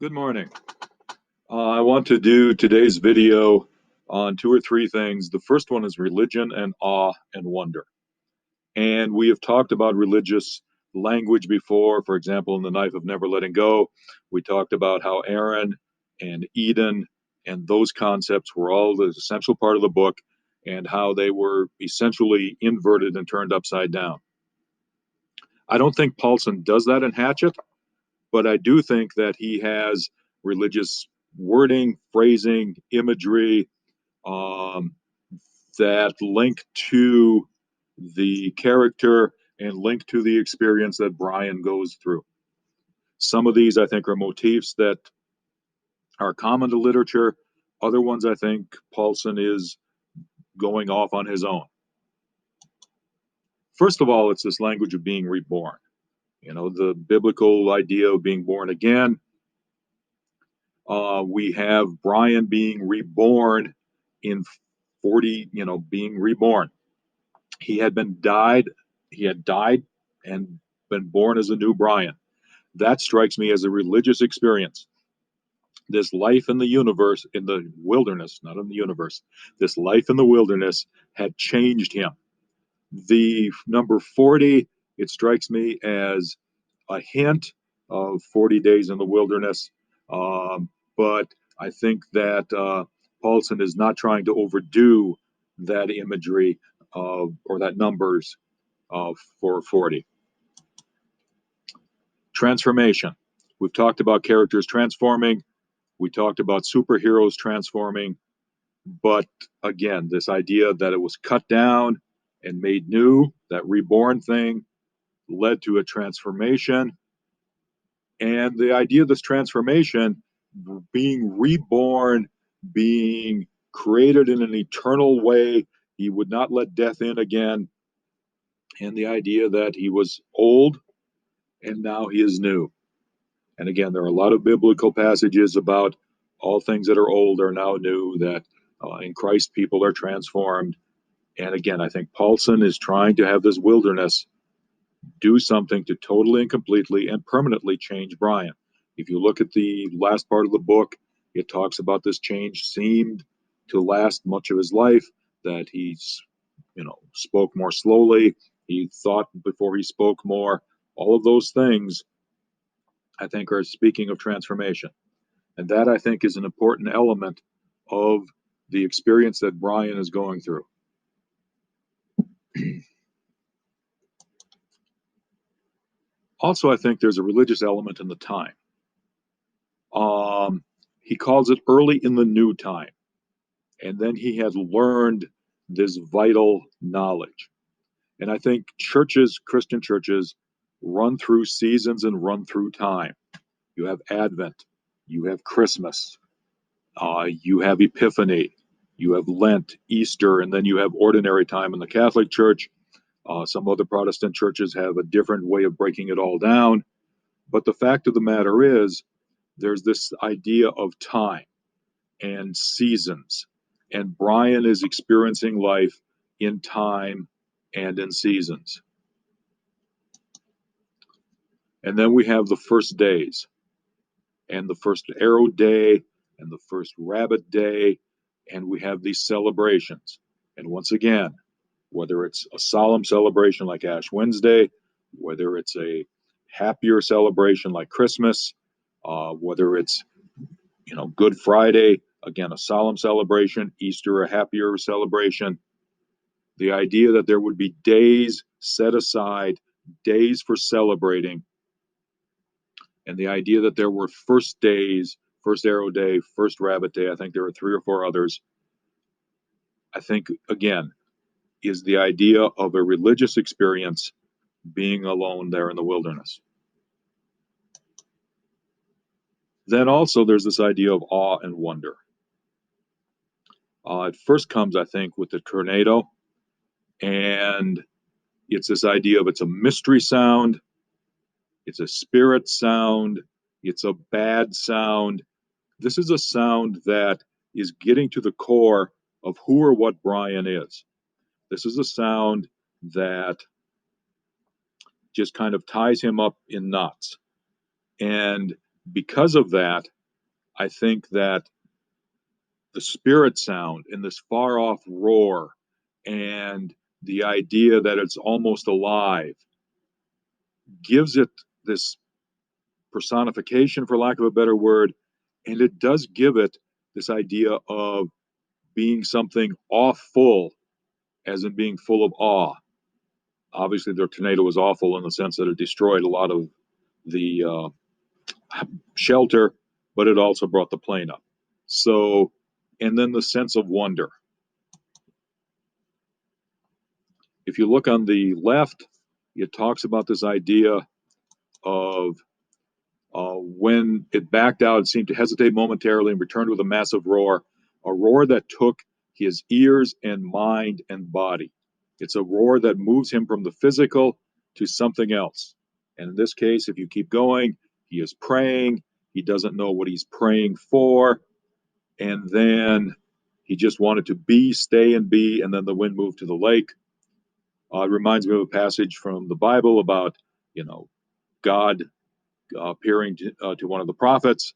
Good morning. I want to do today's video on two or three things. The first one is religion and awe and wonder. And we have talked about religious language before. For example, in The Knife of Never Letting Go, we talked about how Aaron and Eden and those concepts were all the essential part of the book and how they were essentially inverted and turned upside down. I don't think Paulson does that in Hatchet, but I do think that he has religious wording, phrasing, imagery um, that link to the character and link to the experience that Brian goes through. Some of these, I think, are motifs that are common to literature. Other ones, I think, Paulson is going off on his own. First of all, it's this language of being reborn. You know, the biblical idea of being born again. We have Brian being reborn in 40, being reborn. He had died and been born as a new Brian. That strikes me as a religious experience. This life in the universe, in the wilderness, not in the universe, this life in the wilderness had changed him. The number 40, it strikes me as a hint of 40 days in the wilderness. But I think that Paulson is not trying to overdo that imagery or that numbers for 40. Transformation. We've talked about characters transforming. We talked about superheroes transforming. But again, this idea that it was cut down and made new, that reborn thing, led to a transformation. And the idea of this transformation, being reborn, being created in an eternal way, he would not let death in again. And the idea that he was old and now he is new. And again, there are a lot of biblical passages about all things that are old are now new, that in Christ people are transformed. And again, I think Paulson is trying to have this wilderness do something to totally and completely and permanently change Brian. If you look at the last part of the book, it talks about this change seemed to last much of his life, that he's, spoke more slowly, he thought before he spoke more. All of those things, I think, are speaking of transformation. And that, I think, is an important element of the experience that Brian is going through. Also, I think there's a religious element in the time. He calls it early in the new time. And then he had learned this vital knowledge. And I think churches, Christian churches, run through seasons and run through time. You have Advent, you have Christmas, you have Epiphany, you have Lent, Easter, and then you have ordinary time in the Catholic Church. Some other Protestant churches have a different way of breaking it all down. But the fact of the matter is, there's this idea of time and seasons. And Brian is experiencing life in time and in seasons. And then we have the first days, and the first arrow day, and the first rabbit day, and we have these celebrations. And once again, whether it's a solemn celebration like Ash Wednesday, whether it's a happier celebration like Christmas, whether it's Good Friday, again, a solemn celebration, Easter, a happier celebration. The idea that there would be days set aside, days for celebrating, and the idea that there were first days, first arrow day, first rabbit day, I think there were three or four others, I think, again, is the idea of a religious experience being alone there in the wilderness. Then also there's this idea of awe and wonder. It first comes, I think, with the tornado, and it's this idea of it's a mystery sound, it's a spirit sound, it's a bad sound. This is a sound that is getting to the core of who or what Brian is. This is a sound that just kind of ties him up in knots. And Because of that, I think that the spirit sound and this far off roar and the idea that it's almost alive gives it this personification, for lack of a better word, and it does give it this idea of being something awful, as in being full of awe. Obviously, the tornado was awful in the sense that it destroyed a lot of the shelter, but it also brought the plane up. So, and then the sense of wonder. If you look on the left, it talks about this idea of when it backed out, it seemed to hesitate momentarily and returned with a roar that took his ears and mind and body. It's a roar that moves him from the physical to something else. And in this case, if you keep going, he is praying. He doesn't know what he's praying for. And then he just wanted to be, stay, and be. And then the wind moved to the lake. It reminds me of a passage from the Bible about, God appearing to one of the prophets,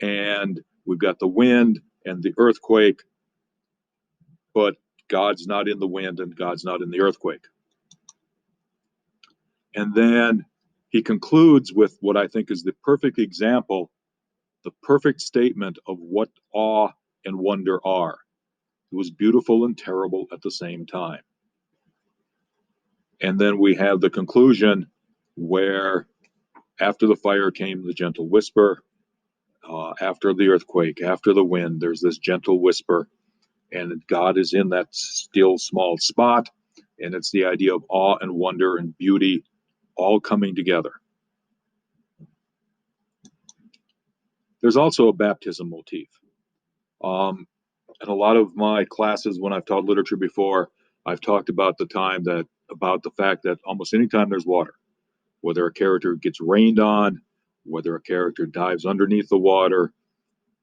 and we've got the wind and the earthquake, but God's not in the wind and God's not in the earthquake. And then he concludes with what I think is the perfect example, the perfect statement of what awe and wonder are. It was beautiful and terrible at the same time. And then we have the conclusion where after the fire came the gentle whisper. After the earthquake, after the wind, there's this gentle whisper, and God is in that still small spot. And it's the idea of awe and wonder and beauty all coming together. There's also a baptism motif. In a lot of my classes, when I've taught literature before, I've talked about about the fact that almost anytime there's water, whether a character gets rained on, whether a character dives underneath the water,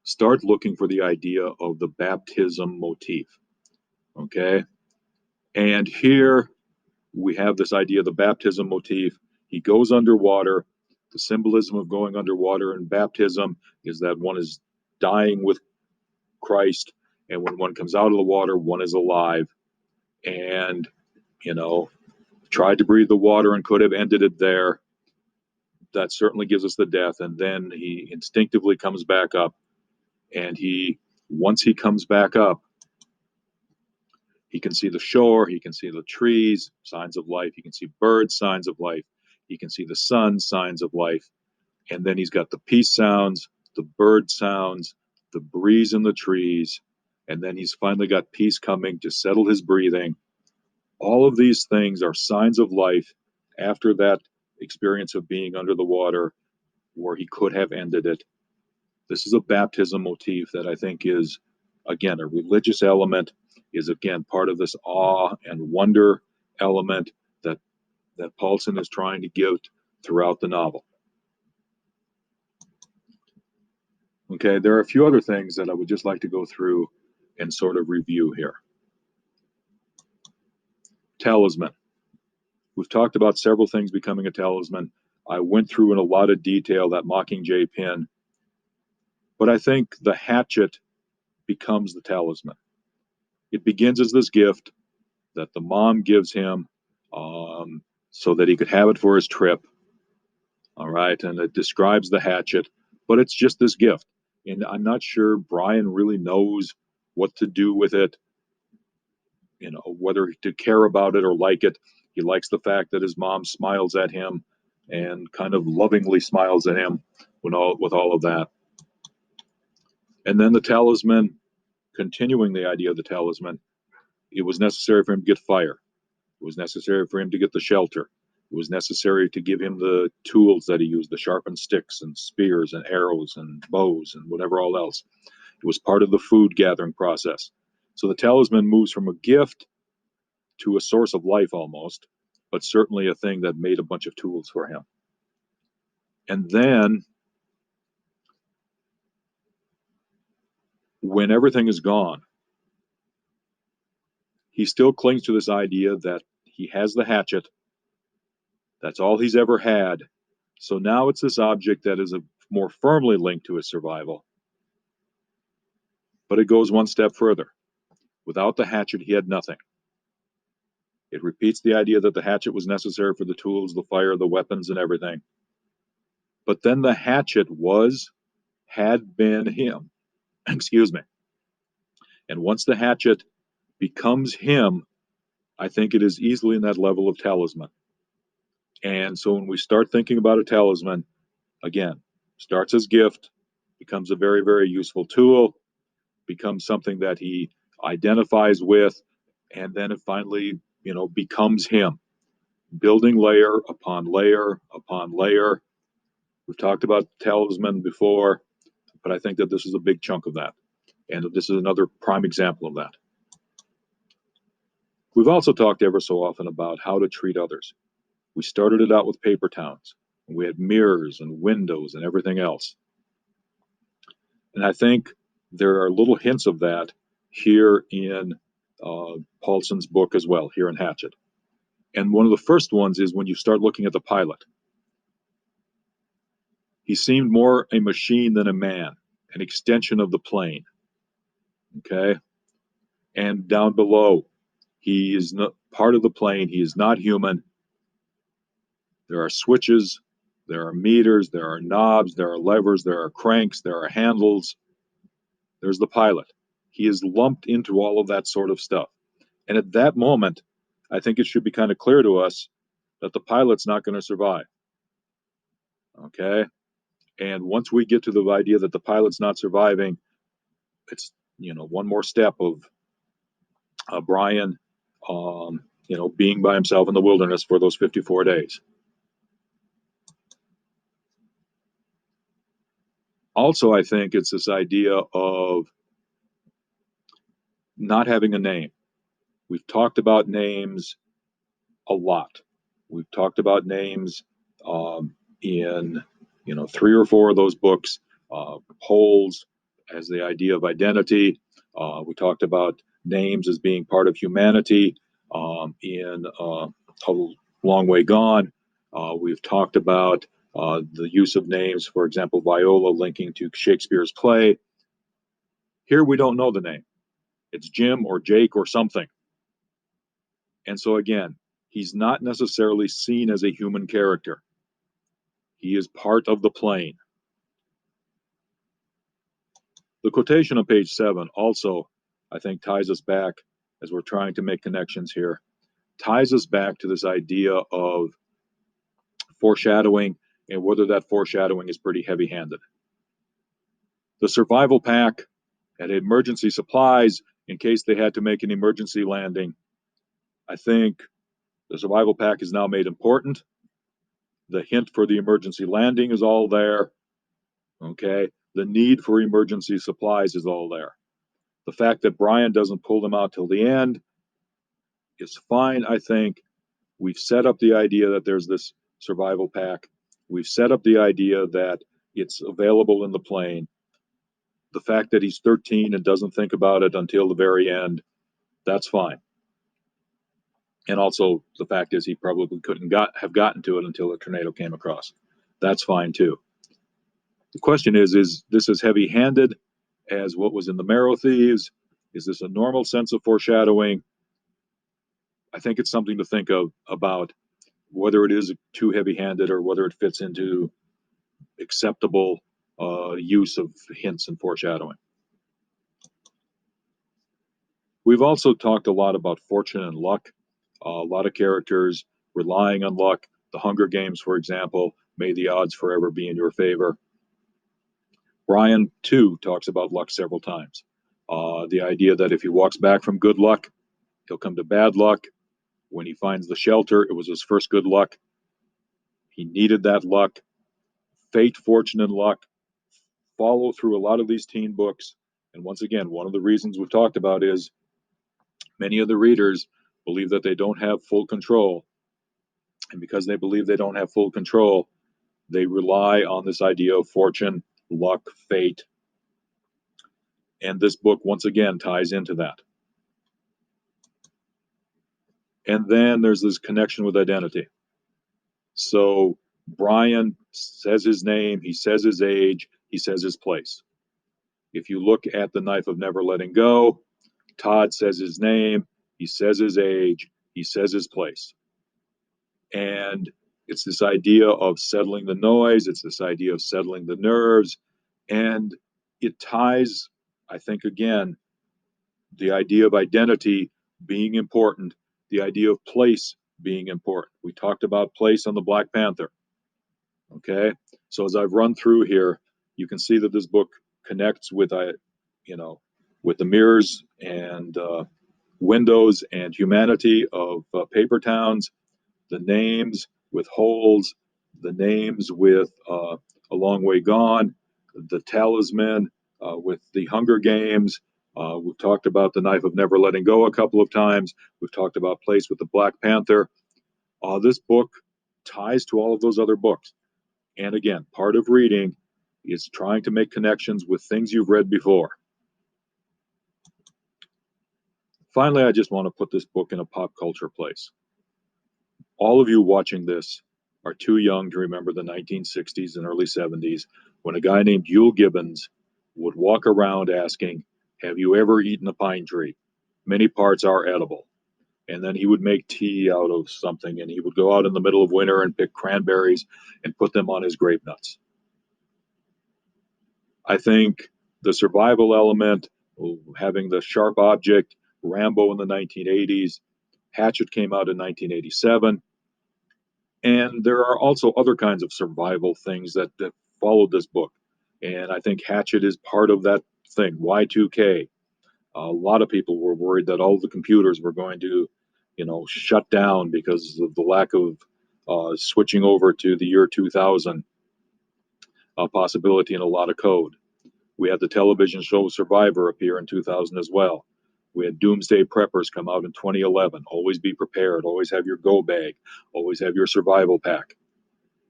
start looking for the idea of the baptism motif. Okay? And here we have this idea of the baptism motif. He goes underwater. The symbolism of going underwater in baptism is that one is dying with Christ, and when one comes out of the water, one is alive. And, you know, tried to breathe the water and could have ended it there. That certainly gives us the death. And then he instinctively comes back up. And once he comes back up, he can see the shore, he can see the trees, signs of life, he can see birds, signs of life, he can see the sun, signs of life. And then he's got the peace sounds, the bird sounds, the breeze in the trees, and then he's finally got peace coming to settle his breathing. All of these things are signs of life after that experience of being under the water where he could have ended it. This is a baptism motif that I think is, again, a religious element, is again part of this awe and wonder element that Paulson is trying to give throughout the novel. Okay, there are a few other things that I would just like to go through and sort of review here. Talisman. We've talked about several things becoming a talisman. I went through in a lot of detail that Mockingjay pin, but I think the hatchet becomes the talisman. It begins as this gift that the mom gives him so that he could have it for his trip. All right, and it describes the hatchet, but it's just this gift. And I'm not sure Brian really knows what to do with it, whether to care about it or like it. He likes the fact that his mom smiles at him and kind of lovingly smiles at him with all of that. And then the talisman, continuing the idea of the talisman, it was necessary for him to get fire. It was necessary for him to get the shelter. It was necessary to give him the tools that he used, the sharpened sticks and spears and arrows and bows and whatever all else. It was part of the food gathering process. So the talisman moves from a gift to a source of life almost, but certainly a thing that made a bunch of tools for him. And then when everything is gone, he still clings to this idea that he has the hatchet. That's all he's ever had. So now it's this object that is more firmly linked to his survival. But it goes one step further. Without the hatchet, he had nothing. It repeats the idea that the hatchet was necessary for the tools, the fire, the weapons, and everything. But then the hatchet had been him. Excuse me. And once the hatchet becomes him, I think it is easily in that level of talisman. And so when we start thinking about a talisman, again, starts as gift, becomes a very, very useful tool, becomes something that he identifies with, and then it finally, becomes him, building layer upon layer upon layer. We've talked about talisman before, but I think that this is a big chunk of that. And this is another prime example of that. We've also talked ever so often about how to treat others. We started it out with paper towns. We had mirrors and windows and everything else. And I think there are little hints of that here in Paulson's book as well, here in Hatchet. And one of the first ones is when you start looking at the pilot. He seemed more a machine than a man, an extension of the plane. Okay? And down below, he is not part of the plane. He is not human. There are switches, there are meters, there are knobs, there are levers, there are cranks, there are handles. There's the pilot. He is lumped into all of that sort of stuff. And at that moment, I think it should be kind of clear to us that the pilot's not going to survive. Okay? And once we get to the idea that the pilot's not surviving, it's, one more step of Brian, being by himself in the wilderness for those 54 days. Also, I think it's this idea of not having a name. We've talked about names a lot. We've talked about names in 3 or 4 of those books. Holes as the idea of identity. We talked about names as being part of humanity in A Long Way Gone. We've talked about the use of names, for example, Viola linking to Shakespeare's play. Here we don't know the name. It's Jim or Jake or something. And so again, he's not necessarily seen as a human character. He is part of the plane. The quotation on page 7 also, I think, ties us back, as we're trying to make connections here, ties us back to this idea of foreshadowing and whether that foreshadowing is pretty heavy-handed. The survival pack had emergency supplies in case they had to make an emergency landing. I think the survival pack is now made important. The hint for the emergency landing is all there. Okay. The need for emergency supplies is all there. The fact that Brian doesn't pull them out till the end is fine, I think. We've set up the idea that there's this survival pack. We've set up the idea that it's available in the plane. The fact that he's 13 and doesn't think about it until the very end, that's fine. And also the fact is he probably couldn't have gotten to it until a tornado came across. That's fine too. The question is this as heavy-handed as what was in the Marrow Thieves? Is this a normal sense of foreshadowing? I think it's something to think of about whether it is too heavy-handed or whether it fits into acceptable use of hints and foreshadowing. We've also talked a lot about fortune and luck. A lot of characters relying on luck. The Hunger Games, for example, may the odds forever be in your favor. Brian, too, talks about luck several times. The idea that if he walks back from good luck, he'll come to bad luck. When he finds the shelter, it was his first good luck. He needed that luck. Fate, fortune, and luck follow through a lot of these teen books. And once again, one of the reasons we've talked about is many of the readers believe that they don't have full control. And because they believe they don't have full control, they rely on this idea of fortune, luck, fate. And this book, once again, ties into that. And then there's this connection with identity. So Brian says his name, he says his age, he says his place. If you look at The Knife of Never Letting Go, Todd says his name, he says his age, he says his place. And it's this idea of settling the noise, it's this idea of settling the nerves, and it ties, I think, again, the idea of identity being important, the idea of place being important. We talked about place on the Black Panther. Okay, so as I've run through here, you can see that this book connects with you know, with the mirrors and windows and humanity of paper towns, the names with holes, the names with A Long Way Gone, the talisman with the Hunger Games. We've talked about The Knife of Never Letting Go a couple of times. We've talked about place with the Black Panther. This book ties to all of those other books. And again, part of reading is trying to make connections with things you've read before. Finally, I just want to put this book in a pop culture place. All of you watching this are too young to remember the 1960s and early 70s when a guy named Yule Gibbons would walk around asking, "Have you ever eaten a pine tree? Many parts are edible." And then he would make tea out of something, and he would go out in the middle of winter and pick cranberries and put them on his grape nuts. I think the survival element, having the sharp object, Rambo in the 1980s, Hatchet came out in 1987. And there are also other kinds of survival things that followed this book. And I think Hatchet is part of that thing, Y2K. A lot of people were worried that all the computers were going to, shut down because of the lack of switching over to the year 2000 possibility in a lot of code. We had the television show Survivor appear in 2000 as well. We had Doomsday Preppers come out in 2011. Always be prepared. Always have your go bag. Always have your survival pack.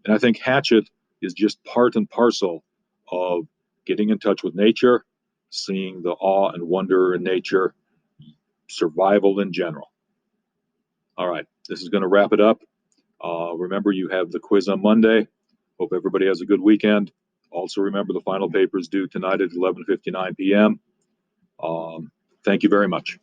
And I think Hatchet is just part and parcel of getting in touch with nature, seeing the awe and wonder in nature, survival in general. All right, this is going to wrap it up. Remember, you have the quiz on Monday. Hope everybody has a good weekend. Also, remember the final paper is due tonight at 11:59 p.m. Thank you very much.